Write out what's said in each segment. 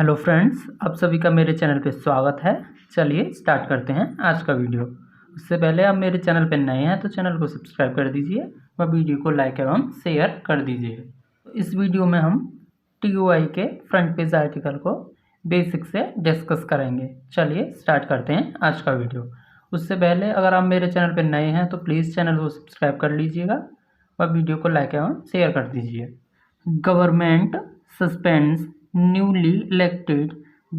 Hello friends, आप सभी का मेरे चैनल पे स्वागत है। चलिए स्टार्ट करते हैं आज का वीडियो। उससे पहले आप मेरे चैनल पे नए हैं तो चैनल को सब्सक्राइब कर दीजिए व वीडियो को लाइक एवं शेयर कर दीजिए। इस वीडियो में हम TOI के फ्रंट पेज आर्टिकल को बेसिक से डिस्कस करेंगे। चलिए स्टार्ट करते हैं आज का वीडियो। उससे पहले अगर आप मेरे चैनल पर नए हैं तो प्लीज़ चैनल को सब्सक्राइब कर लीजिएगा व वीडियो को लाइक एवं शेयर कर दीजिए। Government suspends newly elected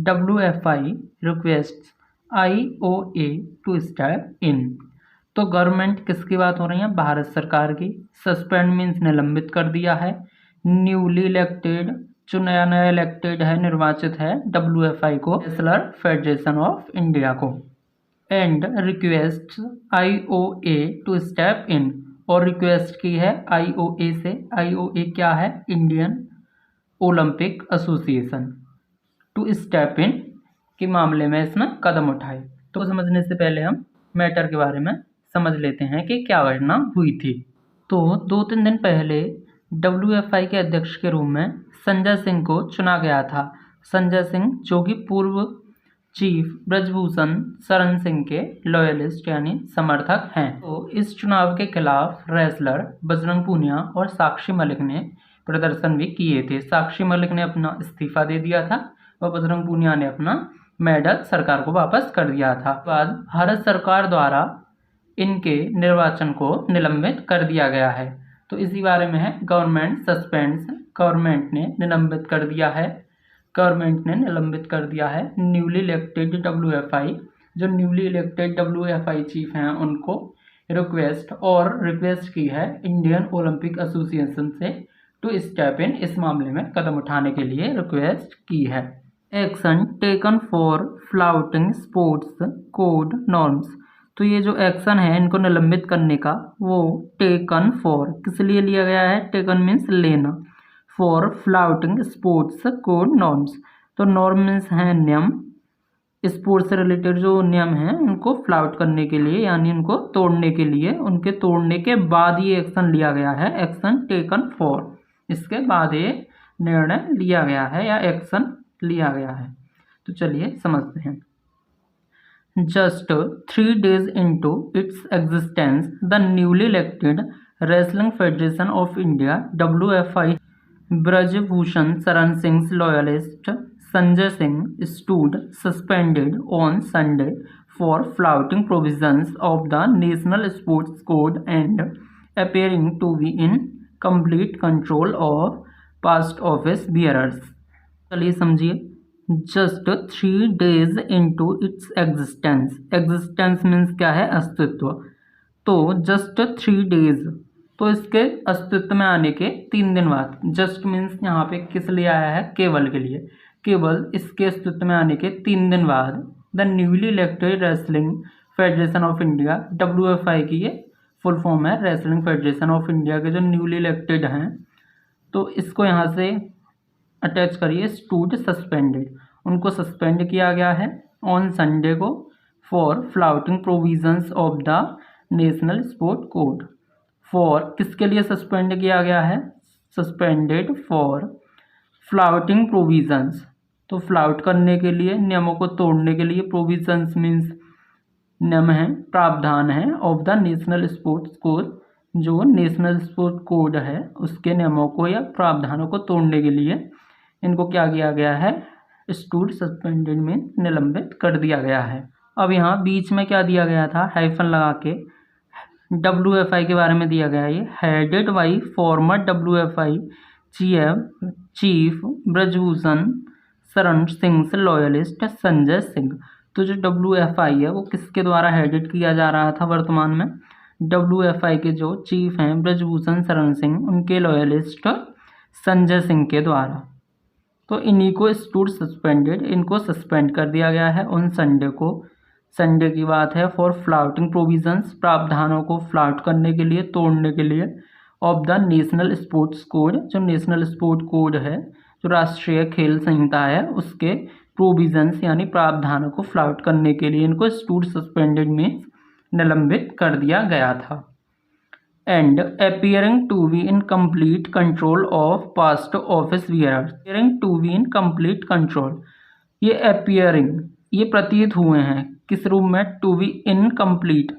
WFI requests IOA to step in। तो गवर्नमेंट किसकी बात हो रही है? भारत सरकार की। सस्पेंड मीन्स निलंबित कर दिया है। न्यूली इलेक्टेड, जो नया नया इलेक्टेड है, निर्वाचित है, WFI को, नेशनल फेडरेशन ऑफ इंडिया को। And request IOA to step in, और रिक्वेस्ट की है IOA से। IOA क्या है? Indian Olympic Association. To step in के मामले में इसमें कदम उठाए। तो समझने से पहले हम मैटर के बारे में समझ लेते हैं कि क्या घटना हुई थी। तो 2-3 दिन पहले WFI के अध्यक्ष के रूप में संजय सिंह को चुना गया था। संजय सिंह जो कि पूर्व चीफ ब्रजभूषण शरण सिंह के लॉयलिस्ट यानी समर्थक हैं। तो इस चुनाव के खिलाफ रेसलर बजरंग पूनिया और साक्षी मलिक ने प्रदर्शन भी किए थे। साक्षी मलिक ने अपना इस्तीफा दे दिया था और बजरंग पूनिया ने अपना मेडल सरकार को वापस कर दिया था। बाद भारत सरकार द्वारा इनके निर्वाचन को निलंबित कर दिया गया है। तो इसी बारे में है गवर्नमेंट सस्पेंड्स। गवर्नमेंट ने निलंबित कर दिया है। गवर्नमेंट ने निलंबित कर दिया है न्यूली इलेक्टेड WFI, जो न्यूली इलेक्टेड WFI चीफ हैं उनको रिक्वेस्ट की है इंडियन ओलंपिक एसोसिएशन से टू स्टेप इन, इस मामले में कदम उठाने के लिए रिक्वेस्ट की है। Action taken for flouting sports code norms. तो ये जो एक्शन है इनको निलंबित करने का, वो टेकन फॉर किस लिए लिया गया है? टेकन मीन्स लेना, for flouting sports code norms. तो नॉर्म मीन्स है नियम। स्पोर्ट्स से रिलेटेड जो नियम हैं उनको फ्लाउट करने के लिए यानी उनको तोड़ने के लिए, उनके तोड़ने के बाद ये एक्शन लिया गया है। एक्शन टेकन फॉर, इसके बाद ये निर्णय लिया गया है या एक्शन लिया गया है। तो चलिए समझते हैं। Just 3 days into its existence, the newly elected Wrestling Federation of India WFI Brijbhushan Sharan Singh loyalist Sanjay Singh stood suspended on Sunday for flouting provisions of the National Sports Code and appearing to be in complete control of past office bearers। चलिए समझिए। Just 3 days into its existence, existence means क्या है? अस्तित्व। तो just 3 days, तो इसके अस्तित्व में आने के 3 दिन बाद, जस्ट मीन्स यहाँ पे किस लिए आया है? केवल के लिए। केवल इसके अस्तित्व में आने के 3 दिन बाद the newly elected wrestling federation of India, WFI की ये फुल फॉर्म है, रेसलिंग फेडरेशन ऑफ इंडिया के जो न्यूली इलेक्टेड हैं, तो इसको यहाँ से अटैच करिए, स्टूड सस्पेंडेड, उनको सस्पेंड किया गया है ऑन संडे को, for flouting provisions of the national sport code. For किसके लिए सस्पेंड किया गया है? सस्पेंडेड फॉर फ्लाउटिंग प्रोविजंस, तो फ्लाउट करने के लिए, नियमों को तोड़ने के लिए, प्रोविजंस मीन्स नियम है, प्रावधान है, of the national sports code, जो नेशनल स्पोर्ट कोड है उसके नियमों को या प्रावधानों को तोड़ने के लिए इनको क्या किया गया है? स्टूड सस्पेंडेड में निलंबित कर दिया गया है। अब यहाँ बीच में क्या दिया गया था? हाइफन लगा के WFI के बारे में दिया गया है। ये headed by former WFI chief Brijbhushan Sharan Singh loyalist Sanjay Singh. तो जो WFI है वो किसके द्वारा हेडेड किया जा रहा था वर्तमान में? WFI के जो चीफ हैं ब्रजभूषण शरण सिंह, उनके लॉयलिस्ट संजय सिंह के द्वारा। तो इन्हीं को स्टूड सस्पेंडेड, इनको सस्पेंड कर दिया गया है उन संडे को। संडे की बात है। फॉर फ्लाउटिंग प्रोविजंस, प्रावधानों को फ्लाउट करने के लिए, तोड़ने के लिए, of the national sports code, जो नेशनल स्पोर्ट कोड है, जो राष्ट्रीय खेल संहिता है, उसके प्रोविजंस यानी प्रावधानों को फ्लाउट करने के लिए इनको स्टूड सस्पेंडेड में निलंबित कर दिया गया था। and appearing to be in complete control of past office bearers. appearing to be in complete control, ये appearing ये प्रतीत हुए हैं किस रूप में, to be incomplete,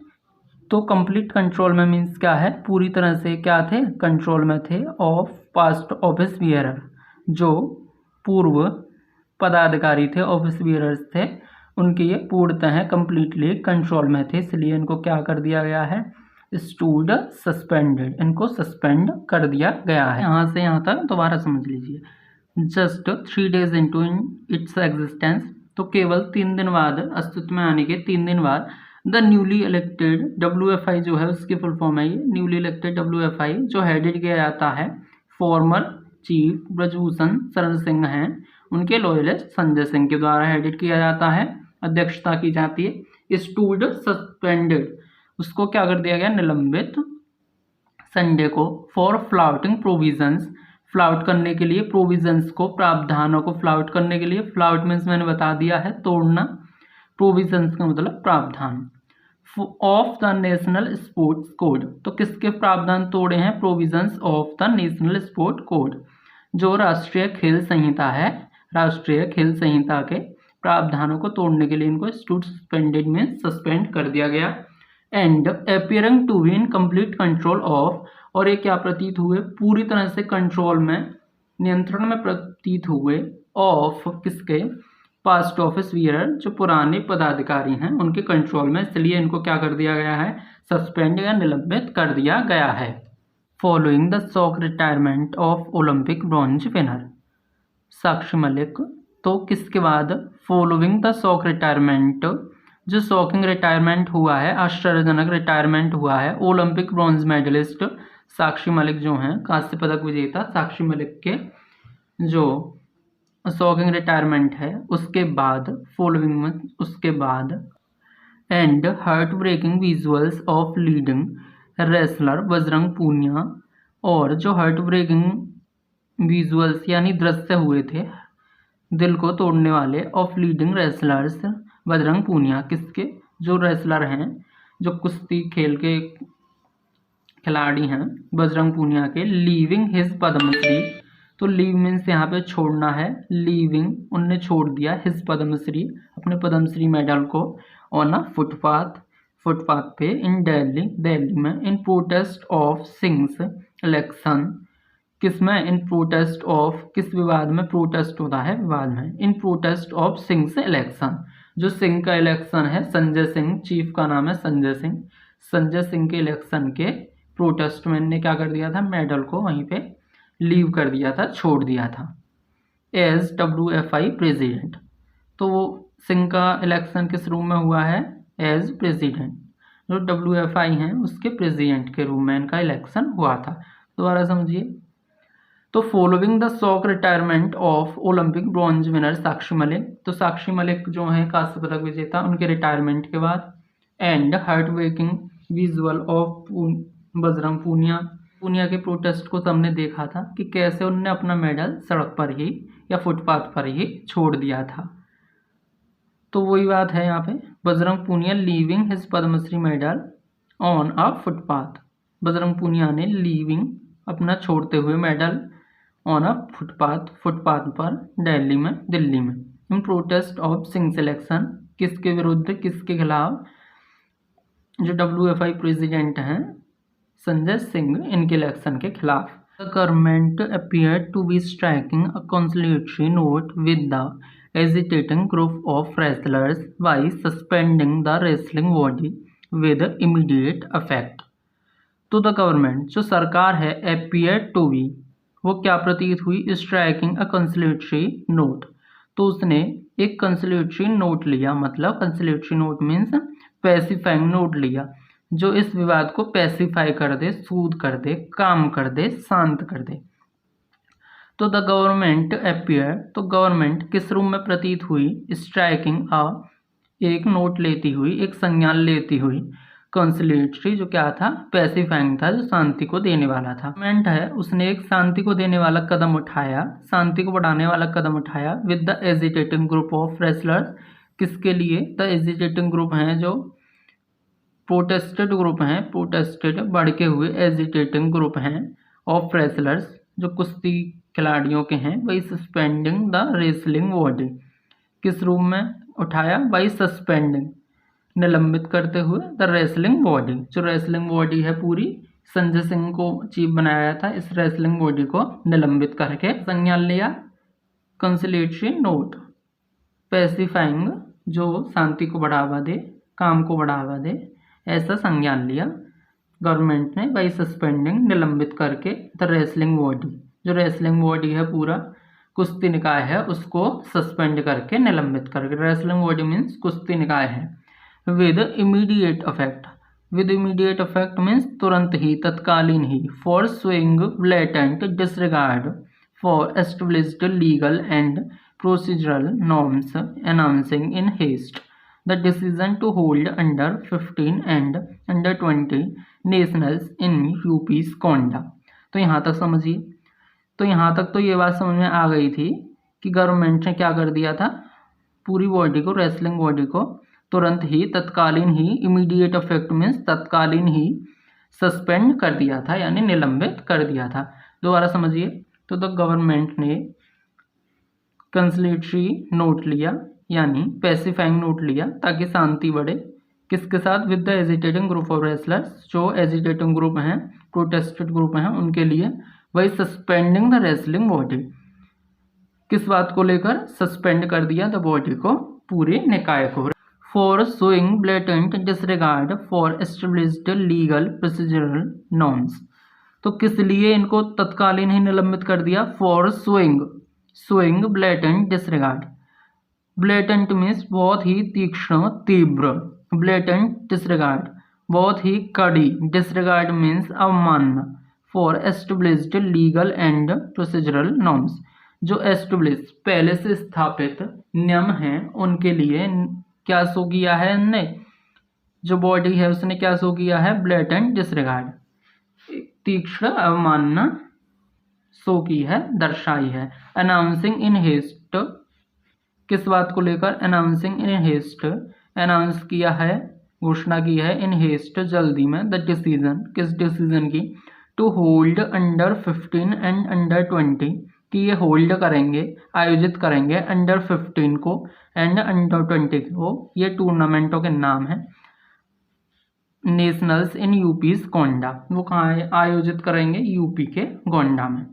तो कंप्लीट कंट्रोल में मीन्स क्या है, पूरी तरह से क्या थे, कंट्रोल में थे, ऑफ पास्ट ऑफिस बियरर, जो पूर्व पदाधिकारी थे, ऑफिस बियरर्स थे, उनके ये पूर्णतः कंप्लीटली कंट्रोल में थे, इसलिए इनको क्या कर दिया गया है, स्टूड सस्पेंडेड, इनको सस्पेंड कर दिया गया है। यहाँ से यहाँ तक दोबारा समझ लीजिए। Just 3 days into its existence, तो केवल 3 दिन बाद, अस्तित्व में आने के 3 दिन बाद, द न्यूली इलेक्टेड WFI जो है उसकी फुल फॉर्म है ये, न्यूली इलेक्टेड WFI जो हेडेड किया जाता है फॉर्मर चीफ ब्रजभूषण शरण सिंह हैं, उनके लॉयलिस्ट संजय सिंह के द्वारा हेडेड किया जाता है, अध्यक्षता की जाती है। स्टूड सस्पेंडेड, उसको क्या कर दिया गया, निलंबित, संडे को, फॉर फ्लाउटिंग प्रोविजंस, फ्लाउट करने के लिए, प्रोविजंस को, प्रावधानों को फ्लाउट करने के लिए, फ्लाउट मीन्स मैंने बता दिया है तोड़ना, प्रोविजंस का मतलब प्रावधान, of the national sports code, तो किसके प्रावधान तोड़े हैं, provisions of the national sport code, जो राष्ट्रीय खेल संहिता है, राष्ट्रीय खेल संहिता के प्रावधानों को तोड़ने के लिए इनको स्टूड सस्पेंडेड में सस्पेंड कर दिया गया। And appearing to be in complete control of, और ये क्या प्रतीत हुए, पूरी तरह से कंट्रोल में, नियंत्रण में प्रतीत हुए, ऑफ किसके, पास्ट ऑफिस बियरर, जो पुराने पदाधिकारी हैं उनके कंट्रोल में, इसलिए इनको क्या कर दिया गया है, सस्पेंड या निलंबित कर दिया गया है। Following the shock retirement of Olympic bronze winner Sakshi Malik, तो किसके बाद, फॉलोइंग द शॉक रिटायरमेंट, जो शॉकिंग रिटायरमेंट हुआ है, आश्चर्यजनक रिटायरमेंट हुआ है, Olympic bronze medalist Sakshi Malik जो हैं, कांस्य पदक विजेता साक्षी मलिक के जो शॉकिंग रिटायरमेंट है, उसके बाद, फॉलोइंग में, उसके बाद, and heart breaking visuals of leading wrestler Bajrang Punia, और जो हार्ट ब्रेकिंग विजुअल्स यानी दृश्य हुए थे, दिल को तोड़ने वाले, of leading wrestlers Bajrang Punia, किसके, जो रेसलर हैं, जो कुश्ती खेल के खिलाड़ी हैं, बजरंग पूनिया के, लीविंग हिज पद्मश्री, तो लीव मीन्स यहाँ पे छोड़ना है, लीविंग, उनने छोड़ दिया, हिज पद्मश्री, अपने पद्मश्री मेडल को, ऑन अ फुटपाथ, फुटपाथ पे, इन दिल्ली, दिल्ली में, in protest of sings election, किस में, इन प्रोटेस्ट ऑफ, किस विवाद में, प्रोटेस्ट होता है विवाद में, in protest of sings election, जो सिंह का इलेक्शन है, संजय सिंह, चीफ का नाम है संजय सिंह, संजय सिंह के इलेक्शन के प्रोटेस्ट में ने क्या कर दिया था, मेडल को वहीं पे लीव कर दिया था, छोड़ दिया था, एज WFI प्रेसिडेंट, तो वो सिंह का इलेक्शन किस रूप में हुआ है, एज प्रेसिडेंट, जो WFI हैं उसके प्रेसिडेंट के रूप में इनका इलेक्शन हुआ था। दोबारा समझिए, तो following the shock retirement of Olympic bronze winner Sakshi Malik, तो साक्षी मलिक जो हैं कांस्य पदक विजेता, उनके रिटायरमेंट के बाद, and heart breaking visual of Bajrang Punia, Punia के प्रोटेस्ट को सबने देखा था कि कैसे उनने अपना मेडल सड़क पर ही या फुटपाथ पर ही छोड़ दिया था, तो वही बात है यहाँ पे, Bajrang Punia leaving his Padmashri medal on a footpath, Bajrang Punia ने लीविंग, अपना छोड़ते हुए medal, on a footpath, footpath पर, दिल्ली में, दिल्ली में, in protest of Singh selection, किसके विरुद्ध, किसके खिलाफ, जो WFI प्रेसिडेंट हैं संजय सिंह, इनके इलेक्शन के खिलाफ। The government appear to be striking a consolidatory note with the agitating group of wrestlers by suspending the wrestling body with immediate effect, तो द गवर्नमेंट, जो सरकार है, अपीयर टू बी, वो क्या प्रतीत हुई, स्ट्राइकिंग अ कंसोलिडेटरी नोट, तो उसने एक कंसोलिडेटरी नोट लिया, मतलब कंसोलिडेटरी नोट मीन्स पैसिफाइंग नोट लिया, जो इस विवाद को पैसिफाई कर दे, सूद कर दे, काम कर दे, शांत कर दे, तो द गवर्नमेंट अपीयर, तो गवर्नमेंट किस रूप में प्रतीत हुई, स्ट्राइकिंग अ, एक नोट लेती हुई, एक संज्ञान लेती हुई, कंसोलिडेटरी जो क्या था, पैसिफाइंग था, जो शांति को देने वाला था, गवर्नमेंट है उसने एक शांति को देने वाला कदम उठाया, शांति को बढ़ाने वाला कदम उठाया, with the agitating group of wrestlers, किसके लिए, द एजिटेटिंग ग्रुप हैं जो प्रोटेस्टेड ग्रुप हैं, प्रोटेस्टेड भड़के हुए एजिटेटिंग ग्रुप हैं ऑफ रेसलर्स जो कुश्ती खिलाड़ियों के हैं, वही सस्पेंडिंग द रेसलिंग बॉडी, किस रूप में उठाया, बाई सस्पेंडिंग निलंबित करते हुए द रेसलिंग बॉडी, जो रेसलिंग बॉडी है पूरी संजय सिंह को चीफ बनाया था, इस रेसलिंग बॉडी को निलंबित करके संज्ञान लिया। कंसिलिएटरी नोट, पैसिफाइंग जो शांति को बढ़ावा दे, काम को बढ़ावा दे, ऐसा संज्ञान लिया गवर्नमेंट ने बाई सस्पेंडिंग निलंबित करके द रेसलिंग बॉडी, जो रेसलिंग बॉडी है पूरा कुश्ती निकाय है उसको सस्पेंड करके निलंबित करके, रेसलिंग बॉडी मीन्स कुश्ती निकाय है। With immediate affect, with immediate affect means तुरंत ही, तत्कालीन ही, for showing blatant disregard for established legal and procedural norms announcing in haste the decision to hold under 15 and under 20 nationals in UP's कोंडा। तो यहाँ तक समझिए, तो यहाँ तक तो ये बात समझ में आ गई थी कि गवर्नमेंट ने क्या कर दिया था, पूरी बॉडी को, रेसलिंग बॉडी को तुरंत ही, तत्कालीन ही, इमीडिएट अफेक्ट मीन्स तत्कालीन ही सस्पेंड कर दिया था, यानी निलंबित कर दिया था। दोबारा समझिए, तो द गवर्नमेंट ने कंसिलिएटरी नोट लिया यानी पैसिफाइंग नोट लिया ताकि शांति बढ़े, किसके साथ, with the agitating group of wrestlers, जो एजिटेटिंग ग्रुप हैं, प्रोटेस्टेड ग्रुप हैं, उनके लिए, वही सस्पेंडिंग द रेसलिंग बॉडी, किस बात को लेकर, सस्पेंड कर दिया द बॉडी को, पूरे निकाय को, for showing blatant disregard for established legal procedural norms. तो किस लिए इनको तत्कालीन ही निलंबित कर दिया, for showing blatant disregard, blatant means बहुत ही तीक्ष्ण, तीव्र, ब्लेटेंट डिसरिगार्ड बहुत ही कड़ी, डिसरिगार्ड मीन्स अवमानना, for established legal and procedural norms, जो एस्टेब्लिश पहले से स्थापित नियम हैं उनके लिए क्या शो किया है इनने, जो बॉडी है उसने क्या शो किया है, ब्लेटेंट डिसरिगार्ड, तीक्ष्ण अवमानना शो की है, दर्शाई है। अनाउंसिंग इन हेस्ट, किस बात को लेकर, अनाउंसिंग इन हेस्ट, अनाउंस किया है, घोषणा की है, इन हेस्ट जल्दी में, द डिसीजन, किस डिसीजन की, to hold under 15 and under 20, कि ये होल्ड करेंगे, आयोजित करेंगे अंडर 15 को एंड अंडर 20 को, ये टूर्नामेंटों के नाम हैं, नेशनल्स इन यूपीज गोंडा, वो कहाँ है, आयोजित करेंगे यूपी के गोंडा में।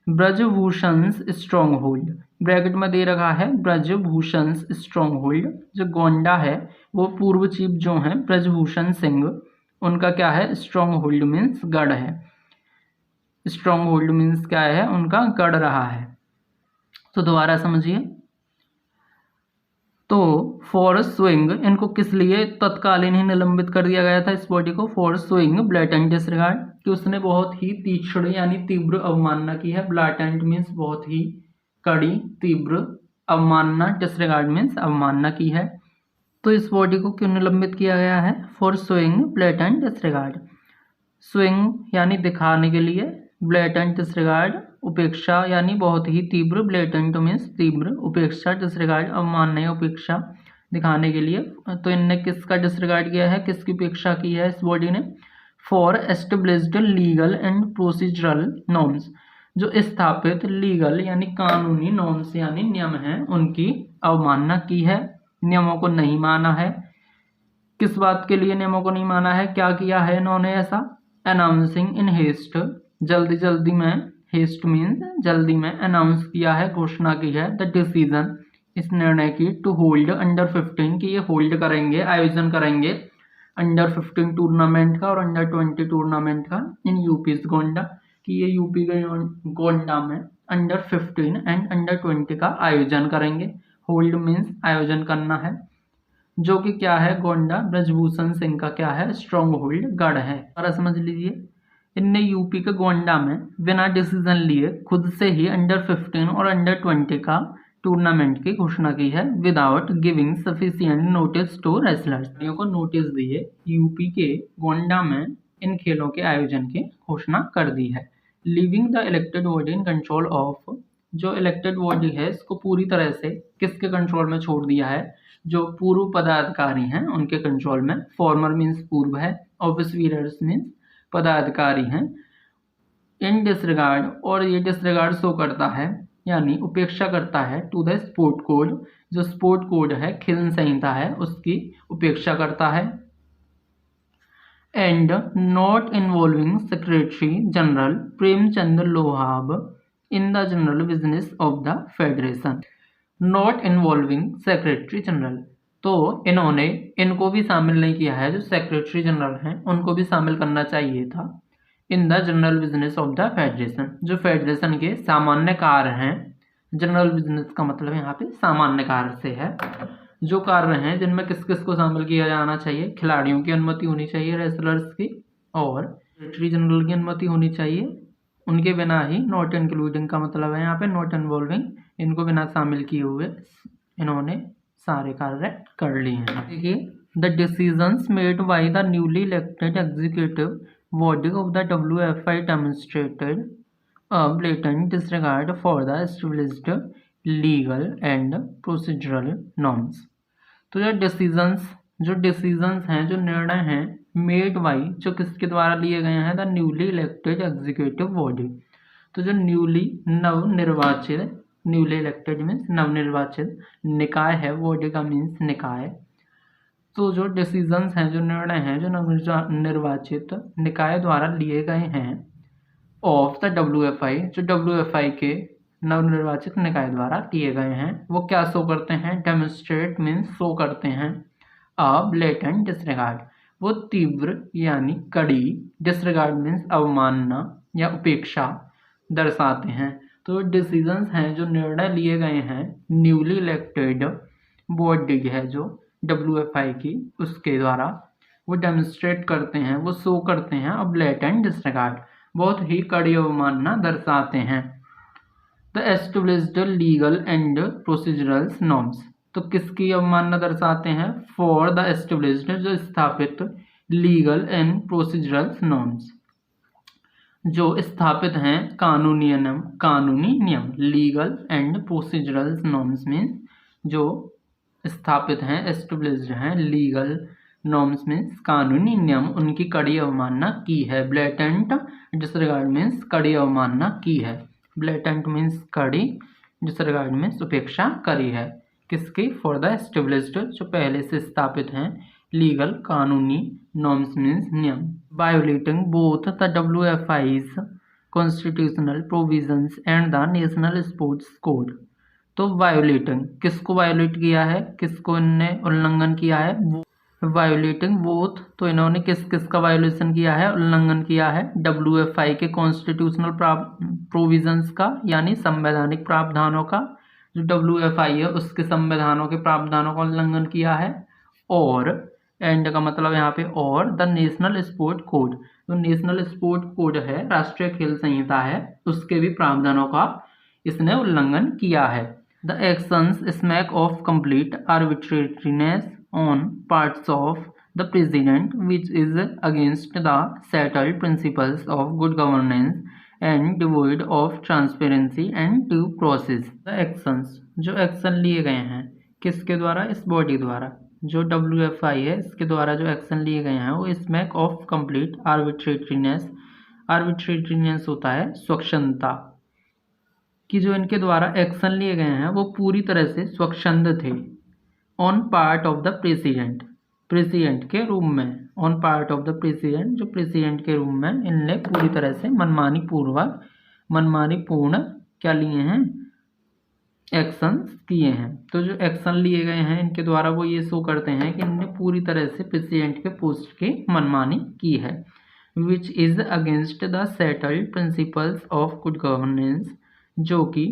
ब्रजभूषण स्ट्रॉन्ग होल्ड, ब्रैकेट में दे रखा है ब्रजभूषण स्ट्रॉन्ग होल्ड, जो गोंडा है वो पूर्व चीफ जो हैं ब्रजभूषण सिंह, उनका क्या है, स्ट्रॉन्ग होल्ड मीन्स गढ़ है, स्ट्रॉन्ग होल्ड मीन्स क्या है, उनका गढ़ रहा है। तो दोबारा समझिए, तो फॉर स्विंग, इनको किस लिए तत्कालीन ही निलंबित कर दिया गया था इस बॉडी को, फॉर स्विंग ब्लेटेंट डिसरिगार्ड, कि उसने बहुत ही तीक्ष्ण यानी तीव्र अवमानना की है, ब्लेटेंट मीन्स बहुत ही कड़ी, तीव्र, अवमानना, डिसरिगार्ड मीन्स अवमानना की है। तो इस बॉडी को क्यों निलंबित किया गया है, for swing blatant disregard, swing यानी दिखाने के लिए, ब्लेटेंट डिसरिगार्ड उपेक्षा यानी बहुत ही तीव्र, ब्लेटेंट मीन्स तीव्र, उपेक्षा, डिसरिगार्ड अवमानना या उपेक्षा दिखाने के लिए। तो इनने किसका डिसरिगार्ड किया है, किसकी उपेक्षा की है इस बॉडी ने, for established legal and procedural norms, जो स्थापित लीगल यानी कानूनी नॉर्म्स यानी नियम हैं उनकी अवमानना की है, नियमों को नहीं माना है। किस बात के लिए नियमों को नहीं माना है, क्या किया है इन्होंने ऐसा, अनाउंसिंग इन हेस्ट, जल्दी जल्दी में, हेस्ट मीन्स जल्दी में, अनाउंस किया है, घोषणा की है, द डिसीजन, इस निर्णय की, टू होल्ड अंडर 15, कि ये होल्ड करेंगे, आयोजन करेंगे अंडर 15 टूर्नामेंट का और अंडर 20 टूर्नामेंट का इन यूपीज गोंडा, कि ये यूपी के गोंडा में अंडर 15 एंड अंडर 20 का आयोजन करेंगे, होल्ड मीन्स आयोजन करना है, जो कि क्या है, गोंडा ब्रजभूषण सिंह का क्या है, स्ट्रॉन्ग होल्ड गढ़ है। और समझ लीजिए, इनने यूपी के गोंडा में बिना डिसीजन लिए खुद से ही अंडर 15 और अंडर 20 का टूर्नामेंट की घोषणा की है, without giving sufficient notice to wrestlers, को नोटिस दिए यूपी के गोंडा में इन खेलों के आयोजन की घोषणा कर दी है। Leaving the elected body in control of, जो इलेक्टेड बॉडी है इसको पूरी तरह से किसके कंट्रोल में छोड़ दिया है, जो पूर्व पदाधिकारी हैं उनके कंट्रोल में। फॉर्मर मीन्स पूर्व है, ऑफिस बीयरर्स मीन्स पदाधिकारी हैं। इन डिसरिगार्ड, और ये डिसरिगार्ड शो करता है यानी उपेक्षा करता है टू द स्पोर्ट कोड, जो स्पोर्ट कोड है, खेल संहिता है, उसकी उपेक्षा करता है। And not involving secretary general Premchand Lohab in the general business of the federation. Not involving secretary general, तो इन्होंने इनको भी शामिल नहीं किया है, जो सेक्रेटरी जनरल हैं उनको भी शामिल करना चाहिए था। इन the general business of the federation, जो फेडरेशन के सामान्य कार्य हैं। जनरल बिजनेस का मतलब यहाँ पे सामान्य कार्य से है। जो कार्य हैं जिनमें किस किस को शामिल किया जाना चाहिए, खिलाड़ियों की अनुमति होनी चाहिए, रेसलर्स की, और सेक्रेटरी जनरल की अनुमति होनी चाहिए। उनके बिना ही, नॉट इंक्लूडिंग का मतलब है यहाँ पे नॉट इन्वॉल्विंग, इनको बिना शामिल किए हुए इन्होंने सारे कार्य कर लिए हैं। देखिए, the decisions made by the newly elected executive body of the WFI demonstrated a blatant disregard for the established legal and procedural norms। तो जो डिसीजंस हैं, जो निर्णय हैं, मेड बाई, जो किसके द्वारा लिए गए हैं, the newly elected executive body, तो जो नवनिर्वाचित, न्यूली इलेक्टेड मीन्स नवनिर्वाचित निकाय है, बॉडी का मीन्स निकाय। तो जो डिसीजंस हैं, जो निर्णय हैं, जो नवनिर्वाचित निकाय द्वारा लिए गए हैं, ऑफ द WFI, जो WFI के नवनिर्वाचित निकाय द्वारा लिए गए हैं, वो क्या शो करते हैं, डेमोन्स्ट्रेट मीन्स शो करते हैं अ ब्लेटेंट डिसरिगार्ड, वो तीव्र यानी कड़ी, डिसरिगार्ड मीन्स अवमानना या उपेक्षा दर्शाते हैं। तो डिसीजंस हैं, जो निर्णय लिए गए हैं, न्यूली इलेक्टेड बॉडी है जो WFI की, उसके द्वारा वो डेमोन्स्ट्रेट करते हैं, वो शो करते हैं अ ब्लेटेंट डिसरिगार्ड, बहुत ही कड़ी अवमानना दर्शाते हैं। The established legal and procedural norms, तो किसकी अवमानना दर्शाते हैं, फॉर द एस्टेब्लिश्ड, जो स्थापित, लीगल एंड प्रोसीजरल नॉर्म्स, जो स्थापित हैं कानूनी नियम, legal and procedural norms means जो स्थापित हैं, एस्टेब्लिश्ड हैं, लीगल नॉर्म्स मीन्स कानूनी नियम, उनकी कड़ी अवमानना की है। ब्लेटेंट डिसरिगार्ड मीन्स कड़ी अवमानना की है। ब्लेटेंट मीन्स कड़ी, डिसरिगार्ड मीन्स उपेक्षा करी है। किसकी, फॉर द एस्टेब्लिश्ड, जो पहले से स्थापित हैं, लीगल कानूनी, नॉर्म्स मीन्स नियम, violating both the WFI's constitutional provisions and the national sports code. तो वायोलेटिंग, किसको वायोलेट किया है, किसको इनने उल्लंघन किया है, वायोलेटिंग बोथ, तो इन्होंने किस किस का वायोलेशन किया है, उल्लंघन किया है, WFI के कॉन्स्टिट्यूशनल प्रोविजंस का, यानी संवैधानिक प्रावधानों का, जो WFI है उसके संविधानों के प्रावधानों का उल्लंघन किया है, और एंड का मतलब यहाँ पे और द नेशनल स्पोर्ट कोड, जो नेशनल स्पोर्ट कोड है, राष्ट्रीय खेल संहिता है, उसके भी प्रावधानों का इसने उल्लंघन किया है। The actions smack of complete arbitrariness on parts of the president, which is against the settled principles of good governance and devoid of transparency and due process। The actions, जो एक्शन लिए गए हैं, किसके द्वारा, इस बॉडी द्वारा, जो WFI है, इसके द्वारा जो एक्शन लिए गए हैं, वो smack of complete arbitrariness, arbitrariness होता है स्वच्छंदता, कि जो इनके द्वारा एक्शन लिए गए हैं वो पूरी तरह से स्वच्छंद थे। On part of the president के रूम में, on part of the president, जो प्रेसिडेंट के रूम में इनने पूरी तरह से मनमानी पूर्ण क्या लिए हैं, एक्शन किए हैं। तो जो एक्शन लिए गए हैं इनके द्वारा वो ये शो करते हैं कि इनने पूरी तरह से प्रेसिडेंट के पोस्ट की मनमानी की है। Which is against the settled principles of good governance, जो कि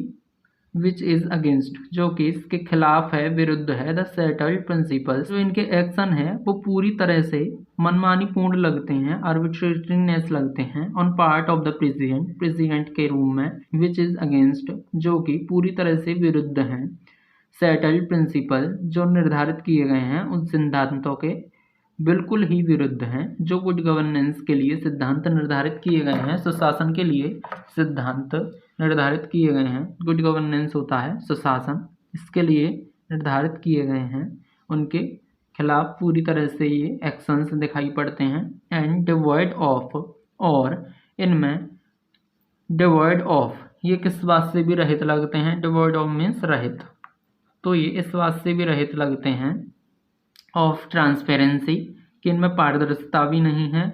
विच इज़ अगेंस्ट, जो कि इसके खिलाफ है, विरुद्ध है, द सेटल्ड प्रिंसिपल्स, जो इनके एक्शन है वो पूरी तरह से मनमानी पूर्ण लगते हैं, आर्बिट्रेरीनेस लगते हैं, on part of the president के रूम में, विच इज़ अगेंस्ट, जो कि पूरी तरह से विरुद्ध हैं, सेटल्ड प्रिंसिपल, जो निर्धारित किए गए हैं उन सिद्धांतों के बिल्कुल ही विरुद्ध हैं, जो गुड गवर्नेंस के लिए सिद्धांत निर्धारित किए गए हैं, सुशासन के लिए सिद्धांत निर्धारित किए गए हैं। गुड गवर्नेंस होता है सुशासन, इसके लिए निर्धारित किए गए हैं, उनके खिलाफ पूरी तरह से ये एक्शंस दिखाई पड़ते हैं। एंड डिवॉइड ऑफ, और इनमें डिवॉइड ऑफ ये किस बात से भी रहित लगते हैं? डिवॉइड ऑफ मीन्स रहित, तो ये इस बात से भी रहित लगते हैं ऑफ ट्रांसपेरेंसी, कि इनमें पारदर्शिता भी नहीं है।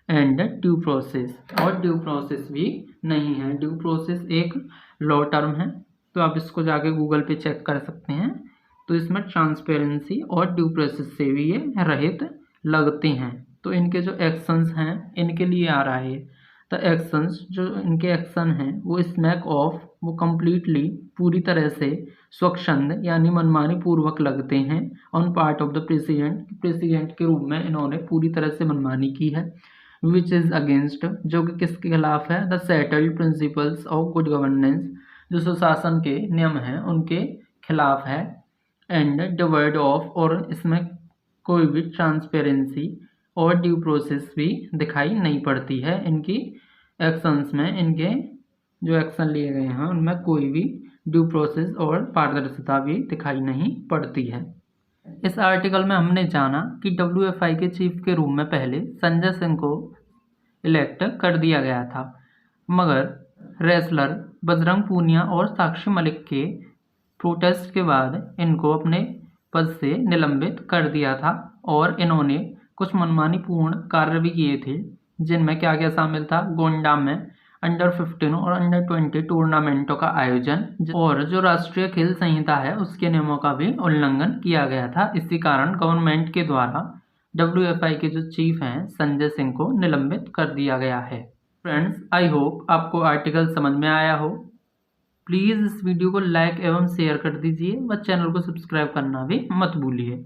एंड ड्यू प्रोसेस, और ड्यू प्रोसेस भी नहीं है। ड्यू प्रोसेस एक लॉ टर्म है, तो आप इसको जाके गूगल पे चेक कर सकते हैं। तो इसमें ट्रांसपेरेंसी और ड्यू प्रोसेस से भी ये रहित लगते हैं। तो इनके जो एक्शंस हैं इनके लिए आ रहा है। द एक्शंस, जो इनके एक्शन हैं वो स्मैक ऑफ, वो कम्प्लीटली पूरी तरह से स्वच्छंद यानी मनमानी पूर्वक लगते हैं on part of the president के रूप में इन्होंने पूरी तरह से मनमानी की है। विच इज़ अगेंस्ट, जो कि किसके खिलाफ है? The settled principles of good governance, जो सुशासन के नियम हैं उनके खिलाफ है। एंड डिवॉइड ऑफ, और इसमें कोई भी ट्रांसपेरेंसी और ड्यू प्रोसेस भी दिखाई नहीं पड़ती है इनकी एक्शंस में। इनके जो एक्शन लिए गए हैं उनमें कोई भी ड्यू प्रोसेस और पारदर्शिता भी दिखाई नहीं पड़ती है। इस आर्टिकल में हमने जाना कि WFI के चीफ के रूप में पहले संजय सिंह को इलेक्ट कर दिया गया था, मगर रेसलर बजरंग पूनिया और साक्षी मलिक के प्रोटेस्ट के बाद इनको अपने पद से निलंबित कर दिया था। और इन्होंने कुछ मनमानी पूर्ण कार्य भी किए थे, जिनमें क्या क्या शामिल था? गोंडा में अंडर 15 और अंडर 20 टूर्नामेंटों का आयोजन, और जो राष्ट्रीय खेल संहिता है उसके नियमों का भी उल्लंघन किया गया था। इसी कारण गवर्नमेंट के द्वारा WFI के जो चीफ हैं संजय सिंह को निलंबित कर दिया गया है। फ्रेंड्स, आई होप आपको आर्टिकल समझ में आया हो। प्लीज़ इस वीडियो को लाइक एवं शेयर कर दीजिए व चैनल को सब्सक्राइब करना भी मत भूलिए।